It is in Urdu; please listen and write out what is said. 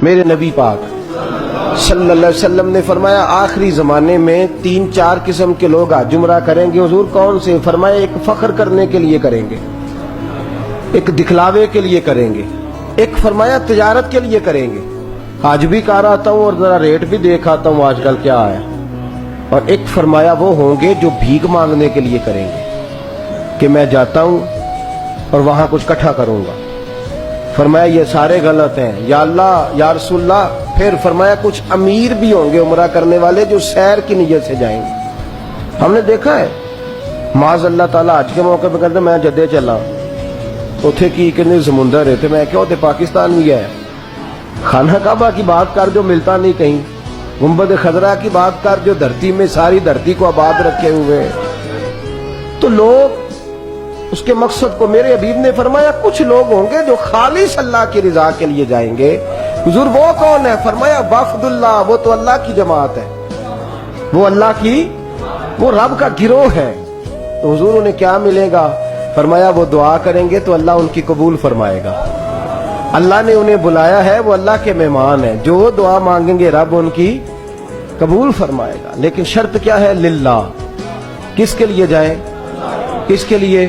میرے نبی پاک صلی اللہ علیہ وسلم نے فرمایا آخری زمانے میں 3-4 قسم کے لوگ جمرہ کریں گے. حضور کون سے؟ فرمایا ایک فخر کرنے کے لیے کریں گے, ایک دکھلاوے کے لیے کریں گے, ایک فرمایا تجارت کے لیے کریں گے, آج بھی کار آتا ہوں اور ذرا ریٹ بھی دیکھ آتا ہوں آج کل کیا ہے, اور ایک فرمایا وہ ہوں گے جو بھیک مانگنے کے لیے کریں گے کہ میں جاتا ہوں اور وہاں کچھ اکٹھا کروں گا. فرمایا یہ سارے غلط ہیں یا اللہ یا رسول اللہ. پھر فرمایا کچھ امیر بھی ہوں گے عمرہ کرنے والے جو سیر کی نیت سے جائیں گے. ہم نے دیکھا ہے معاذ اللہ تعالیٰ آج کے موقع پہ کہتے میں جدے چلا اتھے کی کتنے سمندر رہتے, میں کیا ہوتے پاکستان بھی ہے. خانہ کعبہ کی بات کر جو ملتا نہیں کہیں, گنبد خضرا کی بات کر جو دھرتی میں ساری دھرتی کو آباد رکھے ہوئے. تو لوگ اس کے مقصد کو, میرے حبیب نے فرمایا کچھ لوگ ہوں گے جو خالص اللہ کی رضا کے لیے جائیں گے. حضور وہ کون ہے؟ فرمایا وفد اللہ, وہ تو اللہ کی جماعت ہے, وہ اللہ کی, وہ رب کا گروہ ہے. تو حضور انہیں کیا ملے گا؟ فرمایا وہ دعا کریں گے تو اللہ ان کی قبول فرمائے گا. اللہ نے انہیں بلایا ہے, وہ اللہ کے مہمان ہیں, جو وہ دعا مانگیں گے رب ان کی قبول فرمائے گا. لیکن شرط کیا ہے؟ للہ. کس کے لیے جائیں؟ کس کے لیے؟